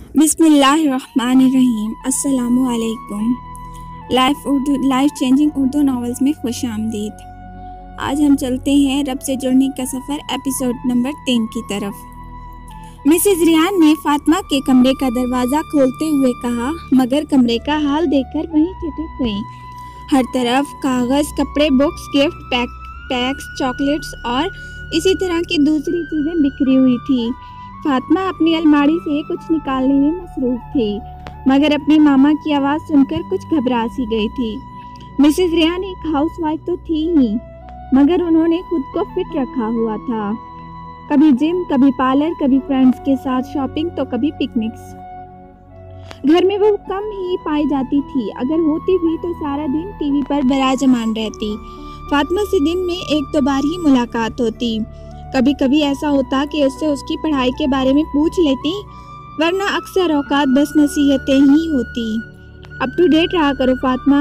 बिस्मिल्लाहिर्रहमानिर्रहीम। अस्सलामुअलैकुम। Life changing Urdu novels में खुश आमदीद। आज हम चलते हैं रब से जुड़ने का सफ़र एपिसोड नंबर 3 की तरफ। मिसेज रियान ने फातिमा के कमरे का दरवाज़ा खोलते हुए कहा, मगर कमरे का हाल देखकर वहीं ठिठक गई। हर तरफ कागज़, कपड़े, बुक्स, गिफ्ट पैक्स, चॉकलेट्स और इसी तरह की दूसरी चीज़ें बिखरी हुई थी। फातिमा अपनी अलमारी से कुछ निकालने में मसरूफ़ थी, मगर अपनी मामा की आवाज़ सुनकर कुछ घबरा सी गई थी। मिसेज रियान एक हाउसवाइफ तो थी ही, मगर उन्होंने खुद को फिट रखा हुआ था। कभी जिम, कभी पार्लर, कभी फ्रेंड्स के साथ शॉपिंग, तो कभी पिकनिक्स। घर में वो कम ही पाई जाती थी, अगर होती भी तो सारा दिन टीवी पर बराजमान रहती। फातिमा से दिन में 1-2 बार ही मुलाकात होती। कभी कभी ऐसा होता कि उससे उसकी पढ़ाई के बारे में पूछ लेती, वरना अक्सर औकात बस नसीहतें ही होती। अप टू डेट रहा करो फातिमा,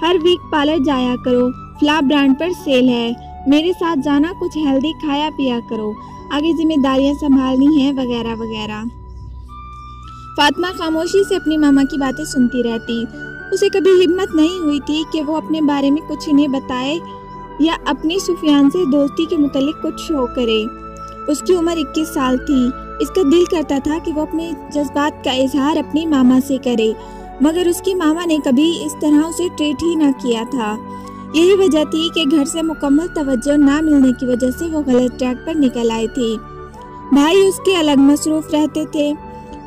हर वीक पार्लर जाया करो, फ्ला ब्रांड पर सेल है, मेरे साथ जाना, कुछ हेल्दी खाया पिया करो, आगे जिम्मेदारियां संभालनी है, वगैरह वगैरह। फातिमा खामोशी से अपनी मामा की बातें सुनती रहती। उसे कभी हिम्मत नहीं हुई थी कि वो अपने बारे में कुछ इन्हें बताए या अपनी सुफियान से दोस्ती के मुतालिक कुछ शो करे। उसकी उम्र 21 साल थी। इसका दिल करता था कि वो अपने जज्बात का इजहार अपनी मामा से करे, मगर उसकी मामा ने कभी इस तरह उसे ट्रीट ही ना किया था। यही वजह थी कि घर से मुकम्मल तवज्जो ना मिलने की वजह से वो गलत ट्रैक पर निकल आई थी। भाई उसके अलग मसरूफ रहते थे।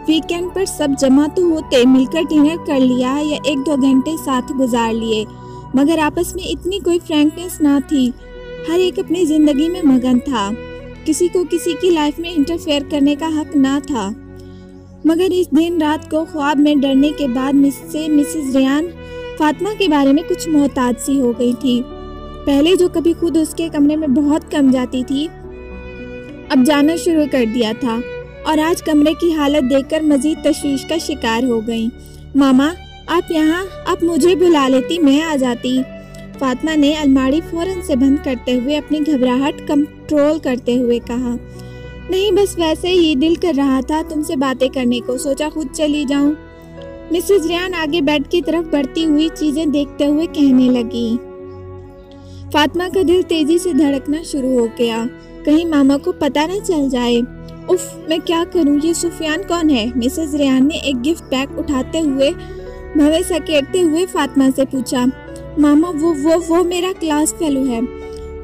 वीकेंड पर सब जमा तो होते, मिलकर डिनर कर लिया या 1-2 घंटे साथ गुजार लिए, मगर आपस में इतनी कोई फ्रैंकनेस ना थी। हर एक अपनी ज़िंदगी में मगन था, किसी को किसी की लाइफ में इंटरफेयर करने का हक ना था। मगर इस दिन रात को ख्वाब में डरने के बाद मिसेज रियान फातिमा के बारे में कुछ मोहताज सी हो गई थी। पहले जो कभी खुद उसके कमरे में बहुत कम जाती थी, अब जाना शुरू कर दिया था, और आज कमरे की हालत देखकर मजीद तशवीश का शिकार हो गई। मामा आप यहाँ, आप मुझे बुला लेती, मैं आ जाती। फातिमा ने अलमारी फौरन से बंद करते हुए अपनी घबराहट कंट्रोल करते हुए कहा, नहीं बस वैसे ही दिल कर रहा था तुमसे बातें करने को, सोचा खुद चली जाऊं। मिसेज रियान आगे बेड की तरफ बढ़ती हुई चीजें देखते हुए कहने लगी। फातिमा का दिल तेजी से धड़कना शुरू हो गया, कहीं मामा को पता न चल जाए। उफ, मैं क्या करूं, ये सुफियान कौन है? मिसेज रियान ने एक गिफ्ट पैक उठाते हुए भवे सकेटते हुए फातिमा से पूछा। मामा वो मेरा क्लास फेलो है।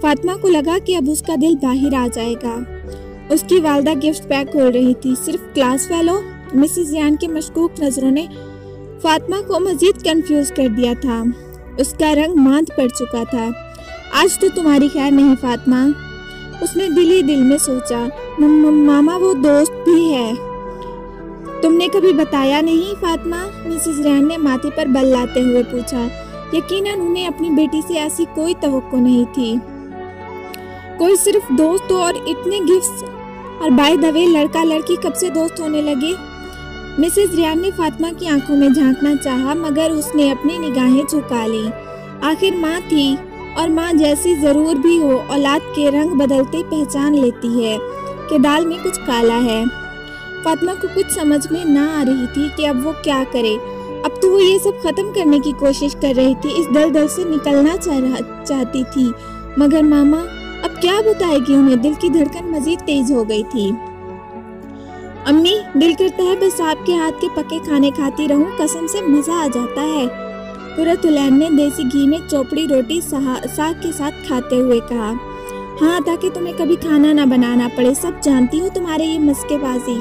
फातिमा को लगा कि अब उसका दिल बाहर आ जाएगा। उसकी वालदा गिफ्ट पैक खोल रही थी। सिर्फ क्लास फेलो? मिसेज रियान की मशकूक नजरों ने फातिमा को मजीद कंफ्यूज कर दिया था। उसका रंग मांद पड़ चुका था। आज तो तुम्हारी खैर नहीं फातिमा, उसने दिल ही दिल में सोचा। मामा वो दोस्त भी है। तुमने कभी बताया नहीं फातिमा? मिसेज रियान ने माथे पर बल लाते हुए पूछा। यकीनन उन्हें अपनी बेटी से ऐसी कोई तवक्को नहीं थी। कोई सिर्फ दोस्त हो और इतने गिफ्ट्स, और बाय द वे लड़का लड़की कब से दोस्त होने लगे? मिसेज रियान ने फातिमा की आंखों में झांकना चाहा, मगर उसने अपनी निगाहें झुका ली। आखिर माँ थी, और माँ जैसी जरूर भी हो, औलाद के रंग बदलते पहचान लेती है कि दाल में कुछ काला है। फातिमा को कुछ समझ में ना आ रही थी कि अब वो क्या करे। अब तो वो ये सब खत्म करने की कोशिश कर रही थी, इस दलदल से निकलना चाहती थी, मगर मामा अब क्या बताएगी उन्हें? दिल की धड़कन मजीद तेज हो गई थी। अम्मी, दिल करता है बस आपके हाथ के पके खाने खाती रहूं, कसम से मजा आ जाता है। कुरतुलैन ने देसी घी में चोपड़ी रोटी साग के साथ खाते हुए कहा। हाँ, ताकि तुम्हें कभी खाना ना बनाना पड़े, सब जानती हूँ तुम्हारे ये मस्केबाजी।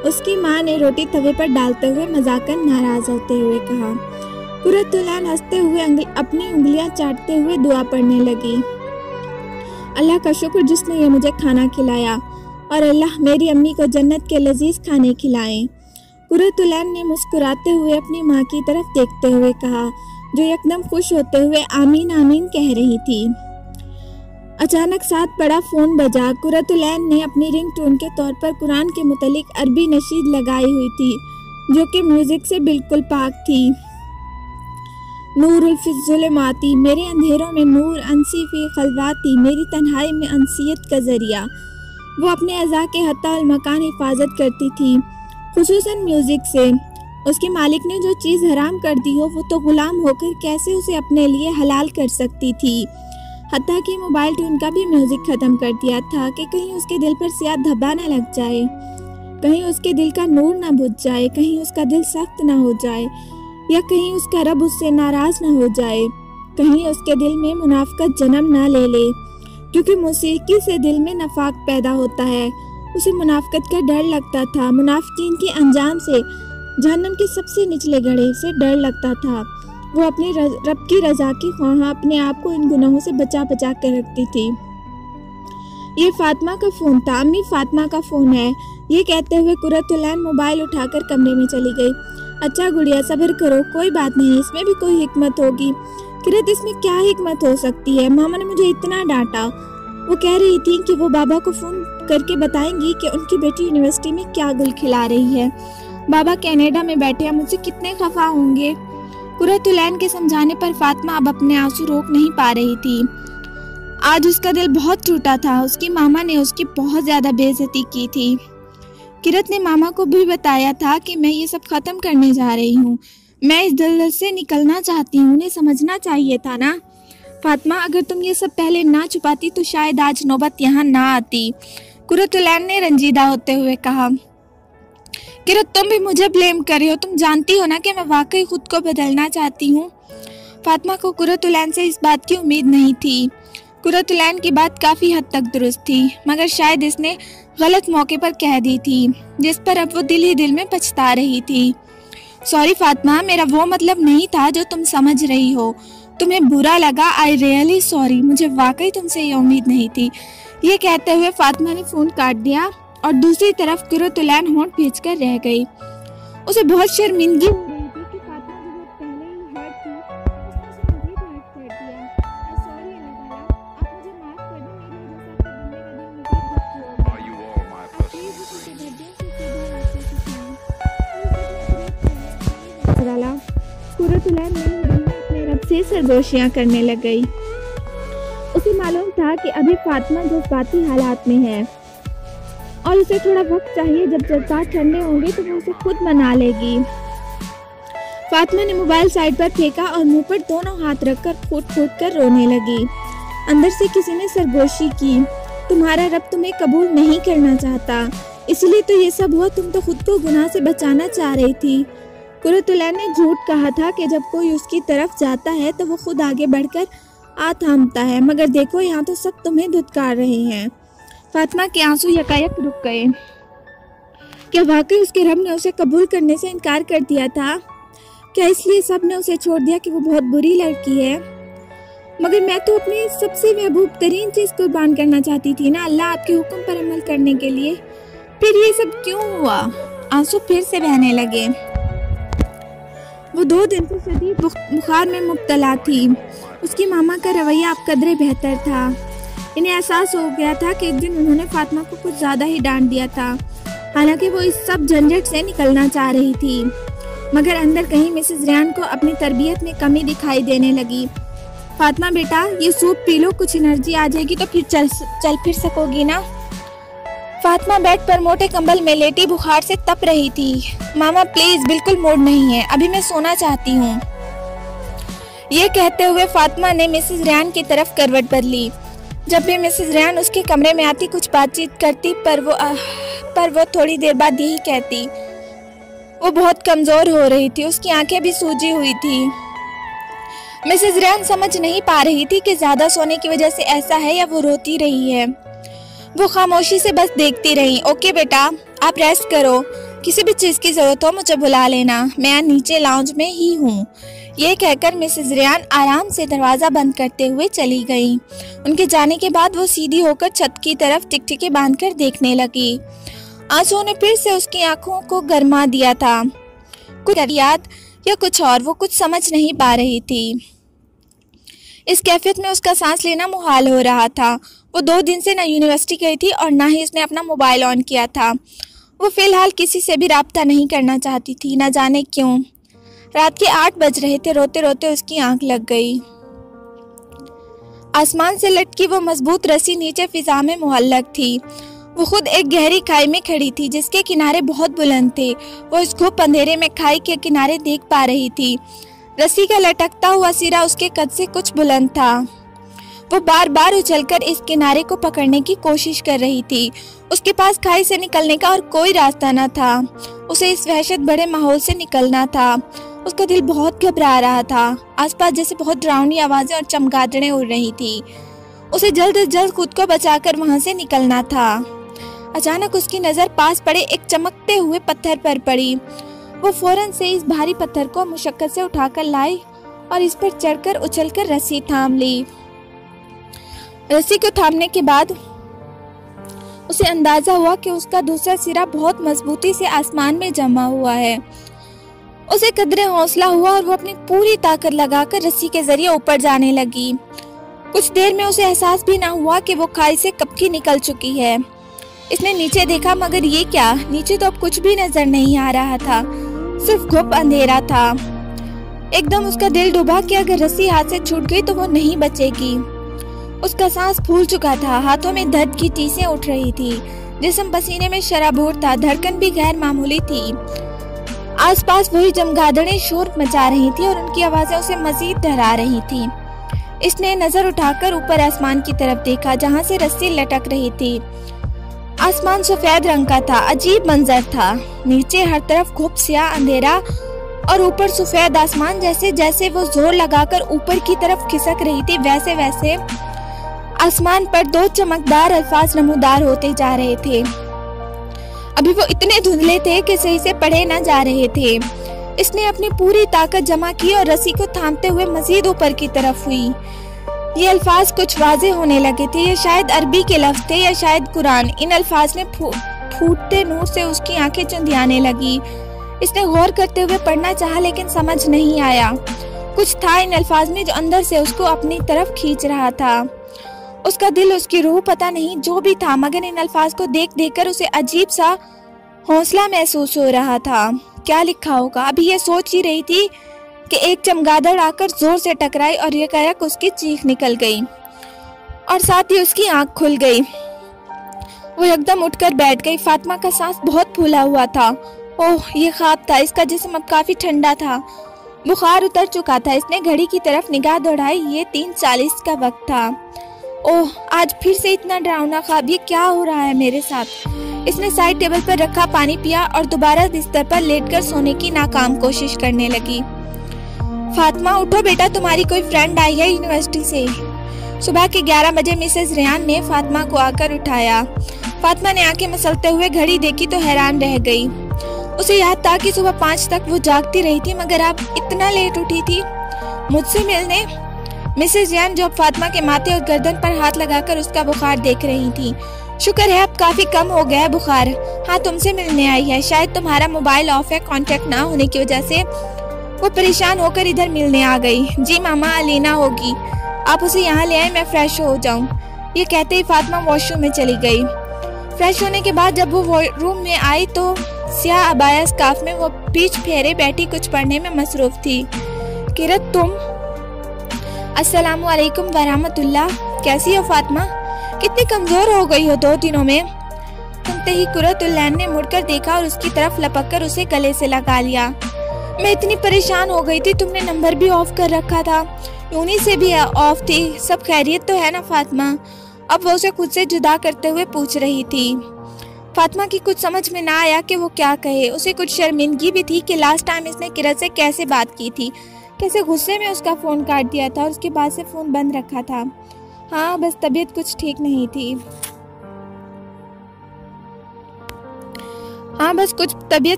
उसकी माँ ने रोटी तवे पर डालते हुए मजाकन नाराज होते हुए कहा। कुरतुलैन हंसते हुए अपनी उंगलियां चाटते हुए दुआ पढ़ने लगी। अल्लाह का शुक्र जिसने ये मुझे खाना खिलाया, और अल्लाह मेरी अम्मी को जन्नत के लजीज खाने खिलाएं। कुरतुलैन ने मुस्कुराते हुए अपनी माँ की तरफ देखते हुए कहा, जो एकदम खुश होते हुए आमीन आमीन कह रही थी। अचानक साथ पड़ा फोन बजा। कुरतुलैन ने अपनी रिंगटोन के तौर पर कुरान के मुतालिक अरबी नशीद लगाई हुई थी, जो कि म्यूजिक से बिल्कुल पाक थी। नूरुल फी ज़ुलुमाती, मेरे अंधेरों में नूर, अंसी फी खलवाती, मेरी तन्हाई में अंसियत का जरिया। वो अपने अज़ा के हत्ता अल मकान हिफाजत करती थी। खुसूसन म्यूजिक से। उसके मालिक ने जो चीज़ हराम कर दी हो वो तो गुलाम होकर कैसे उसे अपने लिए हलाल कर सकती थी। हत्ता कि मोबाइल टून का भी म्यूजिक ख़त्म कर दिया था कि कहीं उसके दिल पर स्याह धब्बा न लग जाए, कहीं उसके दिल का नूर न बुझ जाए, कहीं उसका दिल सख्त न हो जाए, या कहीं उसका रब उससे नाराज़ न हो जाए, कहीं उसके दिल में मुनाफकत जन्म न ले ले, क्योंकि मौसीकी से दिल में नफाक पैदा होता है। उसे मुनाफकत का डर लगता था, मुनाफिकीन के अंजाम से, जहन्नम के सबसे निचले गड्ढे से डर लगता था। वो अपने रब की रज़ा की ख्वाह अपने आप को इन गुनाहों से बचा बचा कर रखती थी। ये फातिमा का फ़ोन था। अम्मी फातिमा का फ़ोन है, ये कहते हुए कुर्रतुल-ऐन मोबाइल उठाकर कमरे में चली गई। अच्छा गुड़िया, सब्र करो, कोई बात नहीं, इसमें भी कोई हिकमत होगी। किरत, इसमें क्या हिकमत हो सकती है? मामा ने मुझे इतना डांटा। वो कह रही थी कि वो बाबा को फ़ोन करके बताएंगी कि उनकी बेटी यूनिवर्सिटी में क्या गुल खिला रही है। बाबा कनाडा में बैठे हैं, मुझसे कितने खफा होंगे। कुर्रतुल-ऐन के समझाने पर फातिमा अब अपने आंसू रोक नहीं पा रही थी। आज उसका दिल बहुत टूटा था। उसकी मामा ने उसकी बहुत ज़्यादा बेइज्जती की थी। किरत ने मामा को भी बताया था कि मैं ये सब ख़त्म करने जा रही हूँ, मैं इस दलदल से निकलना चाहती हूँ। उन्हें समझना चाहिए था ना। फातिमा, अगर तुम ये सब पहले ना छुपाती तो शायद आज नौबत यहाँ ना आती, कुर्रतुल-ऐन ने रंजीदा होते हुए कहा। किरत, तुम भी मुझे ब्लेम कर रही हो, तुम जानती हो ना कि मैं वाकई खुद को बदलना चाहती हूँ। फातिमा को कुर्रतुल-ऐन से इस बात की उम्मीद नहीं थी। कुर्रतुल-ऐन की बात काफ़ी हद तक दुरुस्त थी, मगर शायद इसने गलत मौके पर कह दी थी, जिस पर अब वो दिल ही दिल में पछता रही थी। सॉरी फातिमा, मेरा वो मतलब नहीं था जो तुम समझ रही हो। तुम्हें बुरा लगा, आई रियली सॉरी, मुझे वाकई तुमसे ये उम्मीद नहीं थी। ये कहते हुए फातिमा ने फ़ोन काट दिया और दूसरी तरफ कुर्रतुल-ऐन होंठ भींचकर रह गई। उसे बहुत शर्मिंदगी हो रही थी कि फातिमा जो वो पहले ही हर्ट थी, उसने उसे मज़ीद हर्ट कर दिया। आई सॉरी अल्लाह ताला, आप मुझे माफ़ कर दें, मेरी वजह से आपके बंदे का दिल मज़ीद दुखी होगा। प्लीज़ उसे धैर्य से सीधा रास्ते सिखाएं। कुर्रतुल-ऐन अपने रब से सरगोशियाँ करने लग गई। उसे मालूम था कि अभी फातिमा जज्बाती हालात में है और उसे थोड़ा वक्त चाहिए। जब जज्बात ठंडे होंगे तो वो उसे खुद मना लेगी। फातिमा ने मोबाइल साइड पर फेंका और मुंह पर दोनों हाथ रखकर फूट फूट कर रोने लगी। अंदर से किसी ने सरगोशी की, तुम्हारा रब तुम्हें कबूल नहीं करना चाहता, इसलिए तो ये सब हुआ। तुम तो खुद को गुनाह से बचाना चाह रही थी। कुर्रतुल-ऐन ने झूठ कहा था कि जब कोई उसकी तरफ जाता है तो वो खुद आगे बढ़कर आ थामता है, मगर देखो यहाँ तो सब तुम्हें धुतकार रहे हैं। फातिमा के आंसू यकायक रुक गए। क्या वाकई उसके रब ने उसे कबूल करने से इनकार कर दिया था? क्या इसलिए सब ने उसे छोड़ दिया कि वो बहुत बुरी लड़की है? मगर मैं तो अपनी सबसे महबूब तरीन चीज़ कुर्बान करना चाहती थी ना, अल्लाह आपके हुक्म पर अमल करने के लिए। फिर ये सब क्यों हुआ? आंसू फिर से बहने लगे। वो 2 दिन से शदीद बुखार में मुब्तला थी। उसकी मामा का रवैया अब कदरे बेहतर था। इन्हें एहसास हो गया था कि एक दिन उन्होंने फातिमा को कुछ ज़्यादा ही डांट दिया था। हालांकि वो इस सब झंझट से निकलना चाह रही थी, मगर अंदर कहीं मिसेस रेयान को अपनी तरबियत में कमी दिखाई देने लगी। फातिमा बेटा, ये सूप पी लो, कुछ एनर्जी आ जाएगी तो फिर चल फिर सकोगी ना। फातिमा बेड पर मोटे कंबल में लेटी बुखार से तप रही थी। मामा प्लीज, बिल्कुल मूड नहीं है, अभी मैं सोना चाहती हूँ। ये कहते हुए फातिमा ने मिसेस रेयान की तरफ करवट बदली। जब भी मिसेस रेयान उसके कमरे में आती कुछ बातचीत करती, पर वो थोड़ी देर बाद यही कहती। वो बहुत कमज़ोर हो रही थी, उसकी आंखें भी सूजी हुई थी। मिसेस रेयान समझ नहीं पा रही थी कि ज़्यादा सोने की वजह से ऐसा है या वो रोती रही है। वो खामोशी से बस देखती रही। ओके बेटा, आप रेस्ट करो, किसी भी चीज़ की ज़रूरत हो मुझे बुला लेना, मैं नीचे लाउंज में ही हूँ। ये कहकर मिसेस रेयान आराम से दरवाज़ा बंद करते हुए चली गई। उनके जाने के बाद वो सीधी होकर छत की तरफ टिकटिकी बांधकर देखने लगी। आंसुओं ने फिर से उसकी आंखों को गरमा दिया था। कुछ याद या कुछ और, वो कुछ समझ नहीं पा रही थी। इस कैफियत में उसका सांस लेना मुहाल हो रहा था। वो 2 दिन से ना यूनिवर्सिटी गई थी और ना ही उसने अपना मोबाइल ऑन किया था। वो फिलहाल किसी से भी राब्ता नहीं करना चाहती थी, न जाने क्यों। रात के 8 बज रहे थे। रोते रोते उसकी आंख लग गई। आसमान से लटकी वो मजबूत रस्सी नीचे फिजा में मुअल्लक थी। वो खुद एक गहरी खाई में खड़ी थी जिसके किनारे बहुत बुलंद थे। वो इस घुप अंधेरे में खाई के किनारे देख पा रही थी। रस्सी का लटकता हुआ सिरा उसके कद से कुछ बुलंद था। वो बार बार उछलकर इस किनारे को पकड़ने की कोशिश कर रही थी। उसके पास खाई से निकलने का और कोई रास्ता न था। उसे इस वहशत भरे माहौल से निकलना था। उसका दिल बहुत घबरा रहा था। आसपास जैसे बहुत डरावनी आवाजें और चमगादड़ें उड़ रही थी। उसे जल्द से जल्द खुद को बचाकर वहां से निकलना था। अचानक उसकी नजर पास पड़े एक चमकते हुए पत्थर पर पड़ी। वो फौरन से इस भारी पत्थर को मुशक्कत से उठाकर लाई और इस पर चढ़कर उछलकर रस्सी थाम ली। रस्सी को थामने के बाद उसे अंदाजा हुआ कि उसका दूसरा सिरा बहुत मजबूती से आसमान में जमा हुआ है। उसे कदरे हौसला हुआ और वो अपनी पूरी ताकत लगाकर रस्सी के जरिए ऊपर जाने लगी। कुछ देर में उसे एहसास भी न हुआ कि वो खाई से कब की निकल चुकी है। इसने नीचे देखा, मगर ये क्या, नीचे तो अब कुछ भी नजर नहीं आ रहा था, सिर्फ घुप अंधेरा था। एकदम उसका दिल डूबा कि अगर रस्सी हाथ से छूट गई तो वो नहीं बचेगी। उसका सांस फूल चुका था, हाथों में दर्द की टीसें उठ रही थी, जिस्म पसीने में शराबोर था, धड़कन भी गैर मामूली थी। आसपास वही चमगादड़ें शोर मचा रही थी और उनकी आवाजें उसे मजीद डरा रही थी। इसने नजर उठाकर ऊपर आसमान की तरफ देखा जहां से रस्सी लटक रही थी। आसमान सफेद रंग का था। अजीब मंजर था। नीचे हर तरफ खूब स्याह अंधेरा और ऊपर सफेद आसमान। जैसे जैसे वो जोर लगाकर ऊपर की तरफ खिसक रही थी वैसे वैसे आसमान पर दो चमकदार अल्फाज नमूदार होते जा रहे थे। अभी वो इतने धुंधले थे कि सही से पढ़े न जा रहे थे। इसने अपनी पूरी ताकत जमा की और रस्सी को थामते हुए मजीद ऊपर की तरफ हुई। ये अल्फाज कुछ वाज़ेह होने लगे थे। ये शायद अरबी के लफ्ज़ थे या शायद कुरान। इन अल्फाज ने फूटते नूर से उसकी आंखें चुंधियाने लगी। इसने गौर करते हुए पढ़ना चाहा लेकिन समझ नहीं आया। कुछ था इन अल्फाज में जो अंदर से उसको अपनी तरफ खींच रहा था। उसका दिल, उसकी रूह, पता नहीं जो भी था, मगर इन अल्फाज को देख देख उसे अजीब सा हौसला महसूस हो रहा था। क्या लिखा होगा? अभी ये सोच ही रही थी कि एक चमगादड़ आकर जोर से टकराई और ये करक उसकी चीख निकल गई और साथ ही उसकी आंख खुल गई। वो एकदम उठकर बैठ गई। फातिमा का सांस बहुत फूला हुआ था। ओह, ये ख्वाब था। इसका जिस्म अब काफी ठंडा था, बुखार उतर चुका था। इसने घड़ी की तरफ निगाह दौड़ाई। ये 3:40 का वक्त था। ओह, आज फिर से इतना डरावना ख्वाब। ये क्या हो रहा है मेरे साथ? इसने साइड टेबल पर रखा पानी पिया और दोबारा बिस्तर पर लेटकर सोने की नाकाम कोशिश करने लगी। फातिमा, उठो बेटा, तुम्हारी कोई फ्रेंड आई है यूनिवर्सिटी से। सुबह के 11 बजे मिसेस रेयान ने फातिमा को आकर उठाया। फातिमा ने आंखें मसलते हुए घड़ी देखी तो हैरान रह गई। उसे याद था कि सुबह 5 तक वो जागती रही थी, मगर अब इतना लेट उठी थी मुझसे मिलने। मिसेस रेयान जो अब फातिमा के माथे और गर्दन पर हाथ लगाकर उसका बुखार देख रही थी। शुक्र है अब काफी कम हो गया है बुखार। हाँ, तुमसे मिलने आई है। शायद तुम्हारा मोबाइल ऑफ है, कांटेक्ट ना होने की वजह से वो परेशान होकर इधर मिलने आ गई। जी मामा, अलीना होगी। आप उसे यहाँ ले आए, मैं फ्रेश हो जाऊँ। ये कहते ही फातिमा वॉशरूम में चली गई। फ्रेश होने के बाद जब वो रूम में आई तो स्याह अबाया स्कार्फ में वो पीछ फेरे बैठी कुछ पढ़ने में मसरूफ थी। किरत, तुम? अस्सलामु अलैकुम वरहमतुल्लाह। कैसी हो फातिमा? कितनी कमजोर हो गई हो 2 दिनों में। सुनते ही कुरतुल्लैन ने मुड़कर देखा और उसकी तरफ लपक कर उसे गले से लगा लिया। मैं इतनी परेशान हो गई थी, तुमने नंबर भी ऑफ कर रखा था, यूनी से भी ऑफ थी। सब खैरियत तो है ना फातिमा? अब वो उसे खुद से जुदा करते हुए पूछ रही थी। फातिमा की कुछ समझ में ना आया कि वो क्या कहे। उसे कुछ शर्मिंदगी भी थी कि लास्ट टाइम इसने किरत से कैसे बात की थी, कैसे गुस्से में उसका फ़ोन काट दिया था और उसके बाद से फ़ोन बंद रखा था। हाँ, बस तबीयत कुछ ठीक नहीं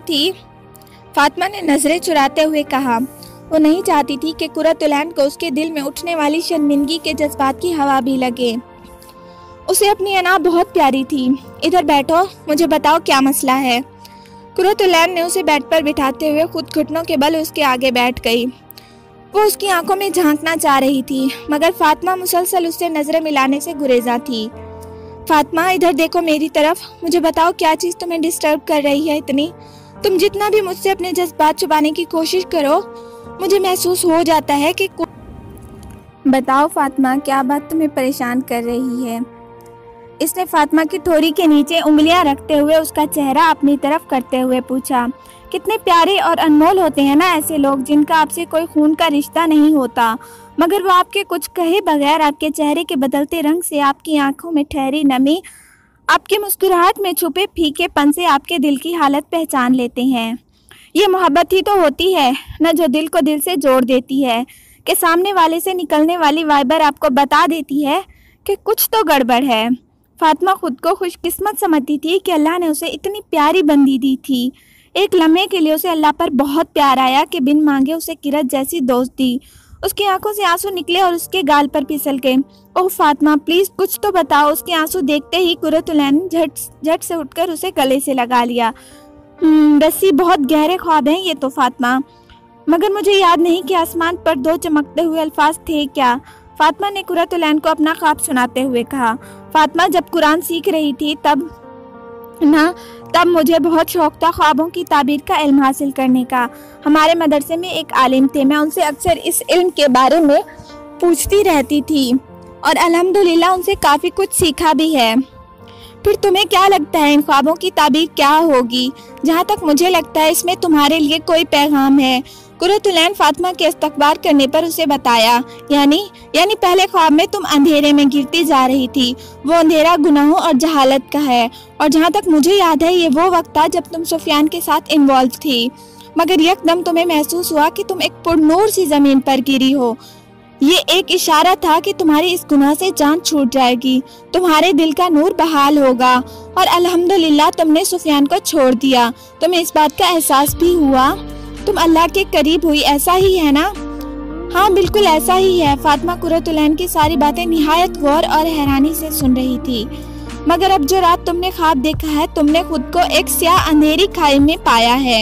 थी। फातिमा ने नजरें चुराते हुए कहा। वो नहीं चाहती थी कि कुरतुलैन को उसके दिल में उठने वाली शर्मिंदगी के जज्बात की हवा भी लगे। उसे अपनी अना बहुत प्यारी थी। इधर बैठो, मुझे बताओ क्या मसला है। कुरतुलैन ने उसे बेड पर बिठाते हुए खुद घुटनों के बल उसके आगे बैठ गई। वो उसकी आंखों में झांकना चाह रही थी, मगर फातिमा मुसलसल उससे नजरें मिलाने से गुरेजा थी। फातिमा, इधर देखो मेरी तरफ। मुझे बताओ क्या चीज़ तुम्हें डिस्टर्ब कर रही है इतनी? तुम जितना भी मुझसे अपने जज्बात छुपाने की कोशिश करो, मुझे महसूस हो जाता है कि बताओ फातिमा, क्या बात तुम्हें परेशान कर रही है? इसने फातिमा की ठोड़ी के नीचे उंगलियां रखते हुए उसका चेहरा अपनी तरफ करते हुए पूछा। कितने प्यारे और अनमोल होते हैं ना ऐसे लोग जिनका आपसे कोई खून का रिश्ता नहीं होता, मगर वो आपके कुछ कहे बगैर आपके चेहरे के बदलते रंग से, आपकी आंखों में ठहरी नमी, आपकी मुस्कुराहट में छुपे फीकेपन से आपके दिल की हालत पहचान लेते हैं। ये मोहब्बत ही तो होती है न, जो दिल को दिल से जोड़ देती है, कि सामने वाले से निकलने वाली वाइबर आपको बता देती है कि कुछ तो गड़बड़ है। फातिमा खुद को खुशकिस्मत समझती थी कि अल्लाह ने उसे इतनी प्यारी बंदी दी थी। एक लम्हे के लिए उसे अल्लाह पर बहुत प्यार आया कि बिन मांगे उसे किरत जैसी दोस्त दी। उसकी आंखों से आंसू निकले और उसके गाल पर फिसल गए। ओह फातिमा, प्लीज़ कुछ तो बताओ। उसके आंसू देखते ही कुरतुलैन झट से उठकर उसे गले से लगा लिया। रस्सी, बहुत गहरे ख्वाब हैं ये तो फातिमा, मगर मुझे याद नहीं कि आसमान पर दो चमकते हुए अल्फाज थे क्या। फातिमा ने कुरतुलैन को अपना ख्वाब सुनाते हुए कहा। फातिमा, जब कुरान सीख रही थी तब मुझे बहुत शौक था ख्वाबों की ताबीर का इल्म हासिल करने का। हमारे मदरसे में एक आलिम थे, मैं उनसे अक्सर इस इल्म के बारे में पूछती रहती थी और अल्हम्दुलिल्लाह उनसे काफ़ी कुछ सीखा भी है। फिर तुम्हें क्या लगता है इन ख्वाबों की ताबीर क्या होगी? जहाँ तक मुझे लगता है इसमें तुम्हारे लिए कोई पैगाम है। कुरतुलैन फातिमा के इस्तकबार करने पर उसे बताया, यानी पहले ख्वाब में तुम अंधेरे में गिरती जा रही थी। वो अंधेरा गुनाहों और जहालत का है, और जहाँ तक मुझे याद है ये वो वक्त था जब तुम सुफियान के साथ इन्वॉल्व थी, मगर यकदम तुम्हें महसूस हुआ कि तुम एक पुरनूर सी जमीन पर गिरी हो। ये एक इशारा था कि तुम्हारी इस गुनाह से जान छूट जाएगी, तुम्हारे दिल का नूर बहाल होगा, और अल्हम्दुलिल्लाह तुमने सुफियान को छोड़ दिया। तुम्हें इस बात का एहसास भी हुआ, तुम अल्लाह के करीब हुई। ऐसा ही है ना? हाँ बिल्कुल ऐसा ही है। फातिमा कुरतुलैन की सारी बातें निहायत गौर और हैरानी से सुन रही थी। मगर अब जो रात तुमने ख्वाब देखा है, तुमने खुद को एक स्याह अंधेरी खाई में पाया है,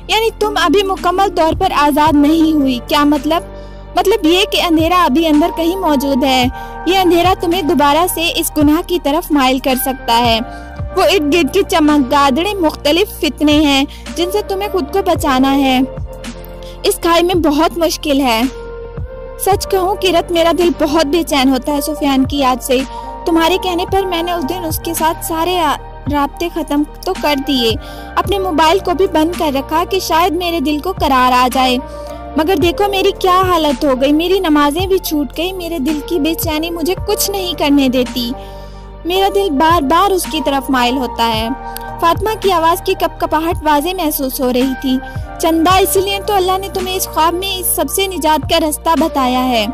यानी तुम अभी मुकम्मल तौर पर आज़ाद नहीं हुई। क्या मतलब ये कि अंधेरा अभी अंदर कहीं मौजूद है। ये अंधेरा तुम्हें दोबारा से इस गुनाह की तरफ माइल कर सकता है। वो इर्द गिर्द की चमगादड़े मुख्तलिफ फितने हैं जिनसे तुम्हें खुद को बचाना है। इस खाई में बहुत मुश्किल है। सच कहूँ किरत, मेरा दिल बहुत बेचैन होता है सुफियान की याद से। तुम्हारे कहने पर मैंने उस दिन उसके साथ सारे राब्ते खत्म तो कर दिए, अपने मोबाइल को भी बंद कर रखा कि शायद मेरे दिल को करार आ जाए। मगर देखो मेरी क्या हालत हो गई, मेरी नमाजें भी छूट गई। मेरे दिल की बेचैनी मुझे कुछ नहीं करने देती। मेरा दिल बार बार उसकी तरफ माइल होता है। फातिमा की आवाज़ की कपकपाहट वाज़े महसूस हो रही थी। चंदा, इसलिए तो अल्लाह ने तुम्हें इस ख्वाब में इस सबसे निजात का रास्ता बताया है,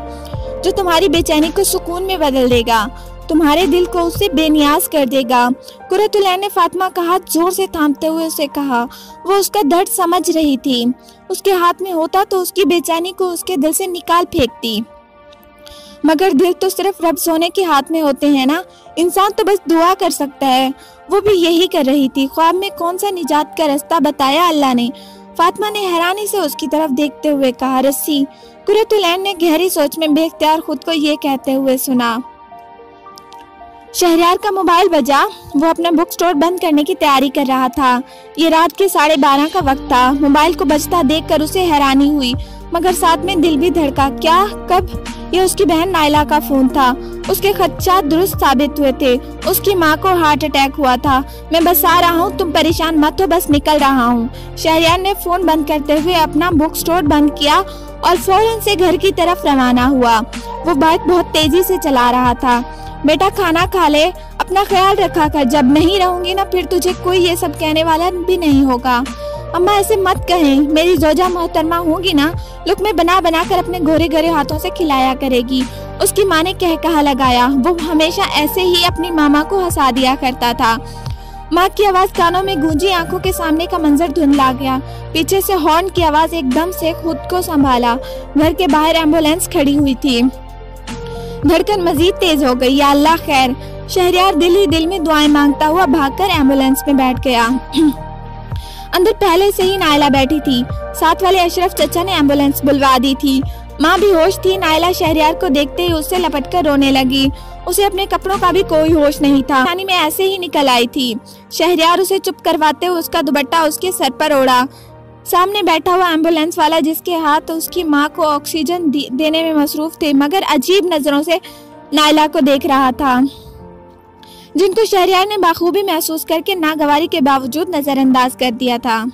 जो तुम्हारी बेचैनी को सुकून में बदल देगा, तुम्हारे दिल को उससे बेनियाज कर देगा। कुरतुलैन ने फातिमा का हाथ जोर से थामते हुए उसे कहा। वो उसका दर्द समझ रही थी। उसके हाथ में होता तो उसकी बेचैनी को उसके दिल से निकाल फेंकती, मगर दिल तो सिर्फ रब सोने के हाथ में होते हैं ना। इंसान तो बस दुआ कर सकता है। वो भी यही कर रही थी। ख्वाब में कौन सा निजात का रास्ता बताया अल्लाह ने? फातिमा ने हैरानी से उसकी तरफ देखते हुए कहा। रस्सी। कुरतुलैन ने गहरी सोच में बेख्तियार खुद को ये कहते हुए सुना। शहरयार का मोबाइल बजा। वो अपना बुक स्टोर बंद करने की तैयारी कर रहा था। ये रात के 12:30 का वक्त था। मोबाइल को बजता देखकर उसे हैरानी हुई, मगर साथ में दिल भी धड़का। क्या? कब? ये उसकी बहन नाइला का फोन था। उसके खदशात दुरुस्त साबित हुए थे। उसकी माँ को हार्ट अटैक हुआ था। मैं बस आ रहा हूँ, तुम परेशान मत हो, बस निकल रहा हूँ। शहरयार ने फोन बंद करते हुए अपना बुक स्टोर बंद किया और फौरन से घर की तरफ रवाना हुआ। वो बाइक बहुत तेजी से चला रहा था। बेटा खाना खा ले, अपना ख्याल रखा कर। जब नहीं रहूंगी ना, फिर तुझे कोई ये सब कहने वाला भी नहीं होगा। अम्मा ऐसे मत कहें, मेरी जोजा मोहतरमा होगी ना, लुकमे बना बना कर अपने गोरे गोरे हाथों से खिलाया करेगी। उसकी माँ ने कहा लगाया। वो हमेशा ऐसे ही अपनी मामा को हंसा दिया करता था। माँ की आवाज़ कानों में गूंजी। आंखों के सामने का मंजर धुंधला गया। पीछे से हॉर्न की आवाज़। एकदम से खुद को संभाला। घर के बाहर एम्बुलेंस खड़ी हुई थी। धड़कन मजीद तेज हो गई। या अल्लाह खैर। शहरयार दिल ही दिल में दुआएं मांगता हुआ भागकर एम्बुलेंस में बैठ गया। अंदर पहले से ही नाइला बैठी थी। साथ वाले अशरफ चचा ने एम्बुलेंस बुलवा दी थी। माँ भी होश थी। नाइला शहरयार को देखते ही उससे लपटकर रोने लगी। उसे अपने कपड़ों का भी कोई होश नहीं था। पानी में ऐसे ही निकल आई थी। शहरयार उसे चुप करवाते हुए उसका दुपट्टा उसके सर पर ओढ़ा। सामने बैठा हुआ एम्बुलेंस वाला, जिसके हाथ उसकी माँ को ऑक्सीजन देने में मसरूफ थे, मगर अजीब नजरों से नाइला को देख रहा था। जिनको शहरयार ने बाखूबी महसूस करके नागवारी के बावजूद नजरअंदाज कर दिया था।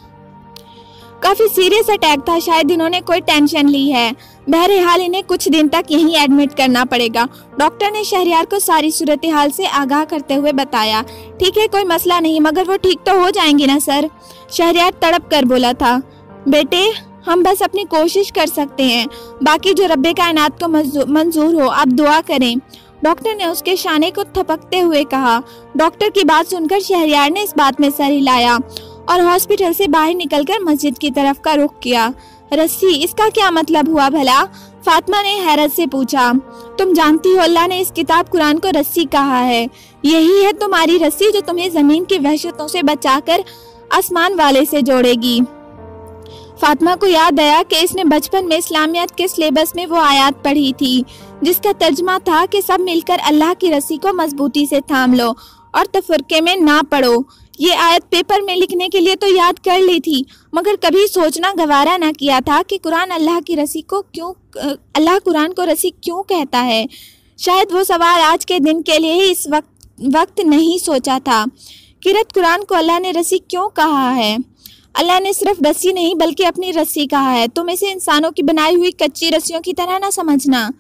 काफी सीरियस अटैक था, शायद इन्होंने कोई टेंशन ली है। बहरहाल इन्हें कुछ दिन तक यहीं एडमिट करना पड़ेगा। डॉक्टर ने शहरयार को सारी सूरत हाल से आगाह करते हुए बताया। ठीक है, कोई मसला नहीं, मगर वो ठीक तो हो जाएंगी ना सर? शहरयार तड़प कर बोला था। बेटे, हम बस अपनी कोशिश कर सकते हैं, बाकी जो रब्बे कायनात को मंजूर हो, आप दुआ करें। डॉक्टर ने उसके शाने को थपकते हुए कहा। डॉक्टर की बात सुनकर शहरयार ने इस बात में सर हिलाया और हॉस्पिटल से बाहर निकलकर मस्जिद की तरफ का रुख किया। रस्सी, इसका क्या मतलब हुआ भला? फातिमा ने हैरत से पूछा। तुम जानती हो, अल्लाह ने इस किताब कुरान को रस्सी कहा है। यही है तुम्हारी रस्सी जो तुम्हें जमीन की वहशतों से बचाकर आसमान वाले से जोड़ेगी। फातिमा को याद आया कि इसने बचपन में इस्लामियात के सिलेबस में वो आयत पढ़ी थी जिसका तर्जमा था कि सब मिलकर अल्लाह की रस्सी को मजबूती से थाम लो और तफरके में ना पड़ो। ये आयत पेपर में लिखने के लिए तो याद कर ली थी, मगर कभी सोचना गवारा ना किया था कि कुरान अल्लाह कुरान को रस्सी क्यों कहता है। शायद वो सवाल आज के दिन के लिए ही इस वक्त नहीं सोचा था। किरत कुरान को अल्लाह ने रस्सी क्यों कहा है? अल्लाह ने सिर्फ रस्सी नहीं बल्कि अपनी रस्सी कहा है। तुम इसे इंसानों की बनाई हुई कच्ची रस्सियों की तरह ना समझना।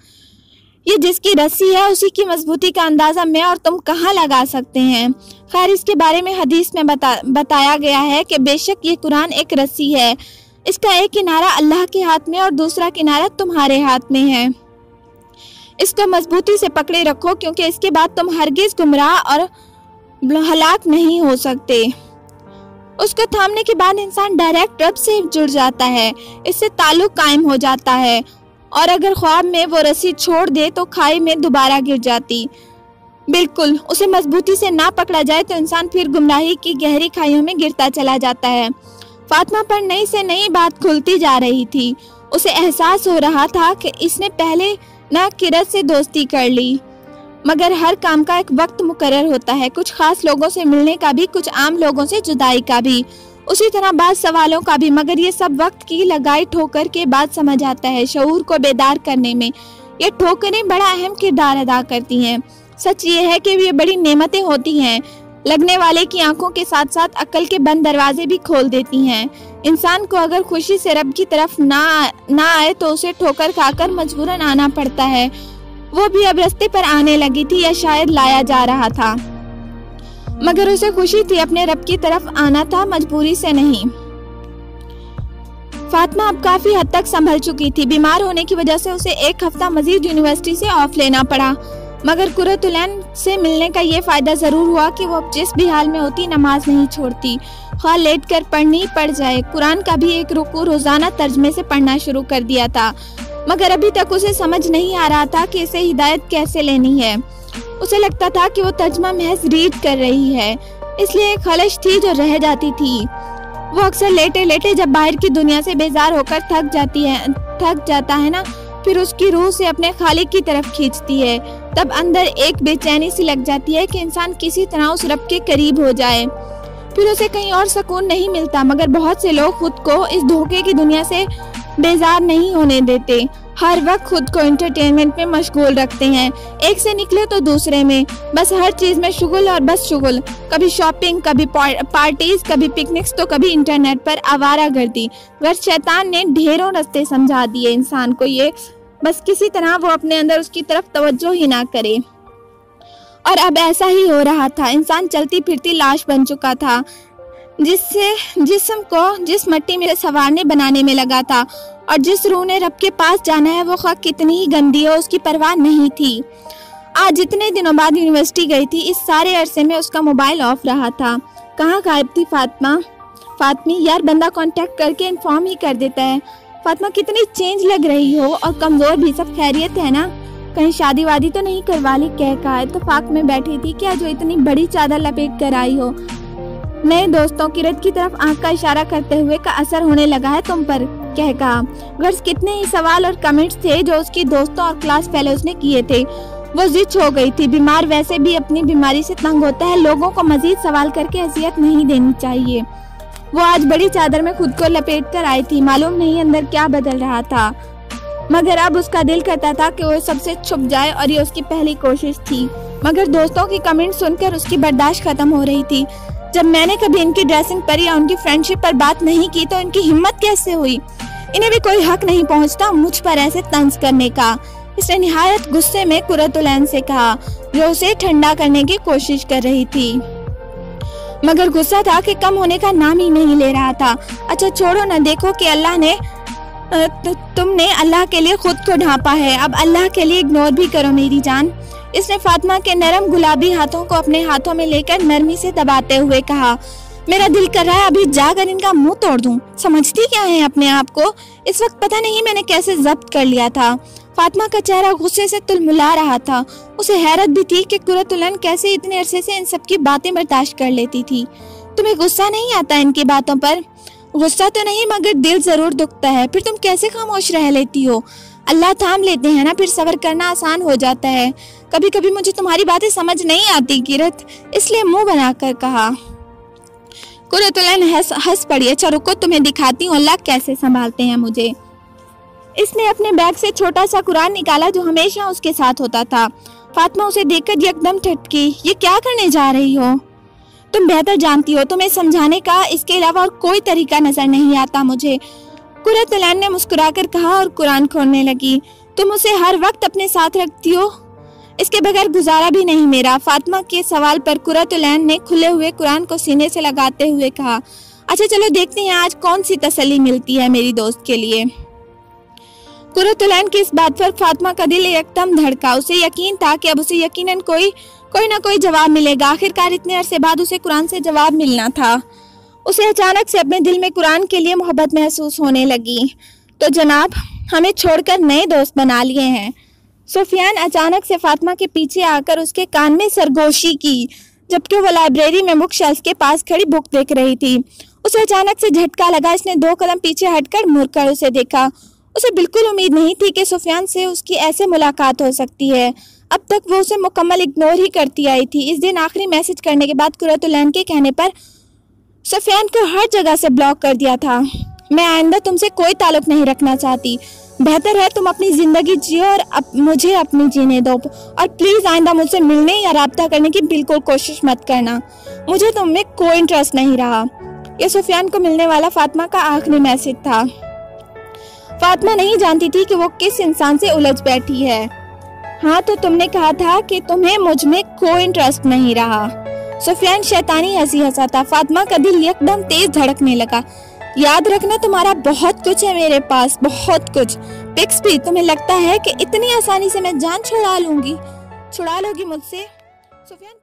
ये जिसकी रस्सी है उसी की मजबूती का अंदाजा मैं और तुम कहाँ लगा सकते हैं। खैर, इसके बारे में हदीस में बताया गया है कि बेशक ये कुरान एक रस्सी है। इसका एक किनारा अल्लाह के हाथ में और दूसरा किनारा तुम्हारे हाथ में है। इसको मजबूती से पकड़े रखो, क्योंकि इसके बाद तुम हरगिज गुमराह और हलाक नहीं हो सकते। उसको थामने के बाद इंसान डायरेक्ट रब से जुड़ जाता है, इससे ताल्लुक कायम हो जाता है। और अगर ख्वाब में वो रस्सी छोड़ दे तो खाई में दोबारा गिर जाती। बिल्कुल, उसे मजबूती से ना पकड़ा जाए तो इंसान फिर गुमराही की गहरी खाइयों में गिरता चला जाता है। फातिमा पर नई से नई बात खुलती जा रही थी। उसे एहसास हो रहा था कि इसने पहले ना किरत से दोस्ती कर ली, मगर हर काम का एक वक्त मुकर्रर होता है, कुछ खास लोगों से मिलने का भी, कुछ आम लोगों से जुदाई का भी, उसी तरह बाद सवालों का भी। मगर ये सब वक्त की लगाई ठोकर के बाद समझ आता है। शऊर को बेदार करने में ये ठोकरें बड़ा अहम किरदार अदा करती हैं। सच ये है कि ये बड़ी नेमतें होती हैं, लगने वाले की आंखों के साथ साथ अक्ल के बंद दरवाजे भी खोल देती हैं। इंसान को अगर खुशी से रब की तरफ ना आए तो उसे ठोकर खाकर मजबूरन आना पड़ता है। वो भी अब रास्ते पर आने लगी थी, या शायद लाया जा रहा था, मगर उसे खुशी थी अपने रब की तरफ आना था, मजबूरी से नहीं। फातिमा अब काफी हद तक संभल चुकी थी। बीमार होने की वजह से उसे एक हफ्ता मजीद यूनिवर्सिटी से ऑफ लेना पड़ा, मगर कुर्रतुलैन से मिलने का ये फायदा जरूर हुआ कि वो अब जिस भी हाल में होती नमाज नहीं छोड़ती, ख्वाह लेट कर पढ़नी पड़ जाए। कुरान का भी एक रुकू रोजाना तर्जमे से पढ़ना शुरू कर दिया था, मगर अभी तक उसे समझ नहीं आ रहा था कि इसे हिदायत कैसे लेनी है। उसे लगता था कि वो तर्जमा महज रीड कर रही है, इसलिए एक खलश थी जो रह जाती थी। वो अक्सर लेटे लेटे जब बाहर की दुनिया से बेजार होकर थक जाता है ना, फिर उसकी रूह से अपने खालिक की तरफ खींचती है। तब अंदर एक बेचैनी सी लग जाती है कि इंसान किसी तरह उस रब के करीब हो जाए। फिर उसे कहीं और सुकून नहीं मिलता, मगर बहुत से लोग खुद को इस धोखे की दुनिया से बेजार नहीं होने देते। हर वक्त खुद को एंटरटेनमेंट में मशगूल रखते हैं, एक से निकले तो दूसरे में, बस हर चीज में शुगल और बस शुगल। कभी शॉपिंग, कभी पार्टीज, कभी पिकनिक्स, तो कभी इंटरनेट पर आवारागर्दी। गर्द शैतान ने ढेरों रास्ते समझा दिए इंसान को, ये बस किसी तरह वो अपने अंदर उसकी तरफ तवज्जो ही ना करे। और अब ऐसा ही हो रहा था। इंसान चलती फिरती लाश बन चुका था, जिससे जिस्म को जिस मिट्टी में संवारने बनाने में लगा था, और जिस रूह ने रब के पास जाना है वो खा कितनी ही गंदी हो उसकी परवाह नहीं थी। आज जितने दिनों बाद यूनिवर्सिटी गई थी, इस सारे अरसे में उसका मोबाइल ऑफ रहा था। कहाँ गायब थी फातिमी? यार, बंदा कांटेक्ट करके इन्फॉर्म ही कर देता है। फातिमा, कितनी चेंज लग रही हो और कमजोर भी, सब खैरियत है ना? कहीं शादी वादी तो नहीं करवा ली? कह कहा इत्तेफाक में बैठी थी क्या जो इतनी बड़ी चादर लपेट कर आई हो? नए दोस्तों किरत की तरफ आंख का इशारा करते हुए का असर होने लगा है तुम पर, कह कहा। गर्ज कितने ही सवाल और कमेंट्स थे जो उसकी दोस्तों और क्लास फेलोज ने किए थे। वो जिद हो गई थी। बीमार वैसे भी अपनी बीमारी से तंग होता है, लोगों को मजीद सवाल करके अजियत नहीं देनी चाहिए। वो आज बड़ी चादर में खुद को लपेट कर आई थी, मालूम नहीं अंदर क्या बदल रहा था, मगर अब उसका दिल करता था कि वो सबसे छुप जाए, और ये उसकी पहली कोशिश थी। मगर दोस्तों की कमेंट सुनकर उसकी बर्दाश्त खत्म हो रही थी। जब मैंने कभी इनकी ड्रेसिंग पर या उनकी फ्रेंडशिप पर बात नहीं की तो इनकी हिम्मत कैसे हुई? इन्हें भी कोई हक नहीं पहुंचता मुझ पर ऐसे तंज करने का। इसने निहायत गुस्से में कुर्रतुल ऐन से कहा, जो उसे ठंडा करने की कोशिश कर रही थी, मगर गुस्सा था कि कम होने का नाम ही नहीं ले रहा था। अच्छा छोड़ो ना, देखो कि अल्लाह ने तुमने अल्लाह के लिए खुद को ढांपा है, अब अल्लाह के लिए इग्नोर भी करो मेरी जान। इसने फातिमा के नरम गुलाबी हाथों को अपने हाथों में लेकर नरमी से दबाते हुए कहा, मेरा दिल कर रहा है अभी जाकर इनका मुंह तोड़ दूं। समझती क्या है अपने आप को? इस वक्त पता नहीं मैंने कैसे जब्त कर लिया था। फातिमा का चेहरा गुस्से से तुलमुला रहा था। उसे हैरत भी थी कि कुर्रतुल ऐन कैसे इतने अरसे से इन सब की बातें बर्दाश्त कर लेती थी। तुम्हें गुस्सा नहीं आता इनकी बातों पर? गुस्सा तो नहीं, मगर दिल जरूर दुखता है। फिर तुम कैसे खामोश रह लेती हो? अल्लाह थाम लेते हैं ना, फिर सब्र करना आसान हो जाता है। कभी कभी मुझे तुम्हारी बातें समझ नहीं आती किरत, इसलिए मुंह बनाकर कहा। कुर्रतुल ऐन हंस पड़ी। अच्छा रुको, तुम्हें दिखाती हूँ अल्लाह कैसे संभालते हैं मुझे। इसने अपने बैग से छोटा सा कुरान निकाला जो हमेशा उसके साथ होता था। फातिमा उसे देखकर एकदम ठटकी। ये क्या करने जा रही हो? तुम बेहतर जानती हो, तुम्हें समझाने का इसके अलावा और कोई तरीका नजर नहीं आता मुझे, कुर्रतुल ऐन ने मुस्कुराकर कहा और कुरान खोलने लगी। तुम उसे हर वक्त अपने साथ रखती हो, इसके बगैर गुजारा भी नहीं मेरा। फातिमा के सवाल पर कुर्रतुल ऐन ने खुले हुए कुरान को सीने से लगाते हुए कहा, अच्छा चलो देखते हैं आज कौन सी तसल्ली मिलती है मेरी दोस्त के लिए। कुर्रतुल ऐन की इस बात पर फातिमा का दिल एकदम धड़का। उसे यकीन था कि अब उसे यकीनन कोई ना कोई जवाब मिलेगा। आखिरकार इतने अरसे बाद उसे कुरान से जवाब मिलना था। उसे अचानक से अपने दिल में कुरान के लिए मोहब्बत महसूस होने लगी। तो जनाब, हमें छोड़कर नए दोस्त बना लिए हैं। सुफियान अचानक से फातिमा के पीछे आकर उसके कान में सरगोशी की, जबकि वो लाइब्रेरी में बुक शेल्फ के पास खड़ी बुक देख रही थी। उसे अचानक से झटका लगा। इसने 2 कदम पीछे हटकर मुड़कर उसे देखा। उसे बिल्कुल उम्मीद नहीं थी कि सुफियान से उसकी ऐसे मुलाकात हो सकती है। अब तक वो उसे मुकम्मल इग्नोर ही करती आई थी। इस दिन आखिरी मैसेज करने के बाद कुर्रतुल ऐन के कहने पर सुफियान को हर जगह से ब्लॉक कर दिया था। मैं आइंदा तुमसे कोई ताल्लुक नहीं रखना चाहती। बेहतर है तुम अपनी जिंदगी जियो और मुझे अपनी जीने दो, और प्लीज आइंदा मुझसे मिलने या राब्ता करने की बिल्कुल कोशिश मत करना। मुझे तुम में कोई इंटरेस्ट नहीं रहा। यह सुफियान को मिलने वाला फातिमा का आखिरी मैसेज था। फातिमा नहीं जानती थी कि वो किस इंसान से उलझ बैठी है। हाँ तो तुमने कहा था कि तुम्हें मुझ में कोई इंटरेस्ट नहीं रहा। सुफियान शैतानी हंसी हंसा था। फातिमा का दिल एकदम तेज धड़कने लगा। याद रखना तुम्हारा बहुत कुछ है मेरे पास, बहुत कुछ। पिक्स भी। तुम्हें लगता है कि इतनी आसानी से मैं जान छुड़ा लोगी मुझसे? सुफियान